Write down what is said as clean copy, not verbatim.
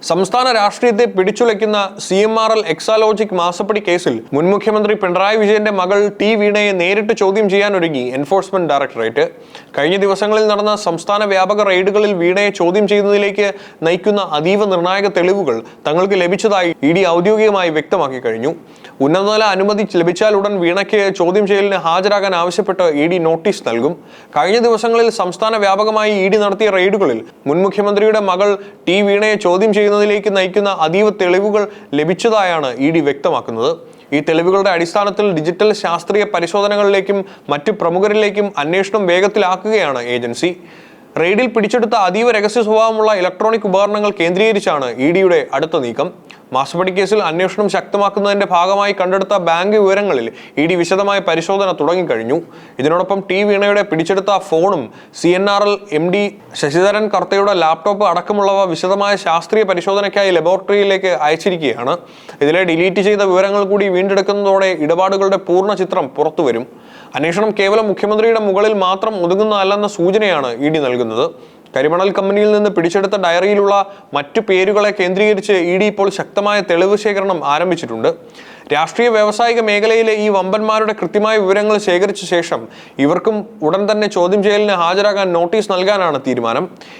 സംസ്ഥാന രാഷ്ട്രീയത്തെ പിടിച്ചുലയ്ക്കുന്ന CMRL എക്സാലോജിക് മാസപ്പടി കേസിൽ മുൻ മുഖ്യമന്ത്രി പിണറായി വിജയന്റെ മകൾ ടി വീണയെ നേരിട്ട് ചോദ്യം ചെയ്യാനൊരുങ്ങി എൻഫോഴ്സ്മെന്റ് ഡയറക്ടറേറ്റ്. കഴിഞ്ഞ ദിവസങ്ങളിൽ നടന്ന സംസ്ഥാന വ്യാപക റെയ്ഡുകളിൽ വീണയെ ചോദ്യം ചെയ്യുന്നതിലേക്ക് നയിക്കുന്ന അതീവ നിർണായക തെളിവുകൾ തങ്ങൾക്ക് ലഭിച്ചതായി ED ഔദ്യോഗികമായി വ്യക്തമാക്കി കഴിഞ്ഞു. ഉന്നതതല അനുമതി ലഭിച്ചാൽ ഉടൻ വീണയ്ക്ക് ചോദ്യം ചെയ്യലിന് ഹാജരാകാൻ ആവശ്യപ്പെട്ട് ED നോട്ടീസ് നൽകും. കഴിഞ്ഞ ദിവസങ്ങളിൽ സംസ്ഥാന വ്യാപകമായി ED നടത്തിയ റെയ്ഡുകളിൽ മുൻ മുഖ്യമന്ത്രിയുടെ മകൾ ടി വീണയെ ചോദ്യം ചെയ്യുന്നതിലേക്ക് നയിക്കുന്ന അതീവ തെളിവുകൾ ലഭിച്ചതായാണ് ED വ്യക്തമാക്കുന്നത്. ഈ തെളിവുകളുടെ അടിസ്ഥാനത്തിൽ ഡിജിറ്റൽ ശാസ്ത്രീയ പരിശോധനകളിലേക്കും മറ്റു പ്രമുഖരിലേക്കും അന്വേഷണം വേഗത്തിലാക്കുകയാണ് ഏജൻസി. റെയ്ഡിൽ പിടിച്ചെടുത്ത അതീവ രഹസ്യ സ്വഭാവമുള്ള ഇലക്ട്രോണിക് ഉപകരണങ്ങൾ കേന്ദ്രീകരിച്ചാണ് EDയുടെ അടുത്ത നീക്കം. മാസപ്പടി കേസിൽ അന്വേഷണം ശക്തമാക്കുന്നതിന്റെ ഭാഗമായി കണ്ടെടുത്ത ബാങ്ക് വിവരങ്ങളിൽ ED വിശദമായ പരിശോധന തുടങ്ങിക്കഴിഞ്ഞു. ഇതിനോടൊപ്പം ടി വീണയുടെ പിടിച്ചെടുത്ത ഫോണും CNRL MD ശശിധരൻ കർത്തയുടെ ലാപ്ടോപ്പ് അടക്കമുള്ളവ വിശദമായ ശാസ്ത്രീയ പരിശോധനയ്ക്കായി ലബോറട്ടറിയിലേക്ക് അയച്ചിരിക്കുകയാണ്. ഇതിലെ ഡിലീറ്റ് ചെയ്ത വിവരങ്ങൾ കൂടി വീണ്ടെടുക്കുന്നതോടെ ഇടപാടുകളുടെ പൂർണ്ണ ചിത്രം പുറത്തുവരും. അന്വേഷണം കേവലം മുഖ്യമന്ത്രിയുടെ മുകളിൽ മാത്രം ഒതുങ്ങുന്നതല്ലെന്ന സൂചനയാണ് ED നൽകുന്നത്. കരിമണൽ കമ്പനിയിൽ നിന്ന് പിടിച്ചെടുത്ത ഡയറിയിലുള്ള മറ്റു പേരുകളെ കേന്ദ്രീകരിച്ച് ED ഇപ്പോൾ ശക്തമായ തെളിവ് ശേഖരണം ആരംഭിച്ചിട്ടുണ്ട്. രാഷ്ട്രീയ വ്യാവസായിക മേഖലയിലെ ഈ വമ്പന്മാരുടെ കൃത്യമായ വിവരങ്ങൾ ശേഖരിച്ച ശേഷം ഇവർക്കും ഉടൻ തന്നെ ചോദ്യം ചെയ്യലിന് ഹാജരാകാൻ നോട്ടീസ് നൽകാനാണ് തീരുമാനം.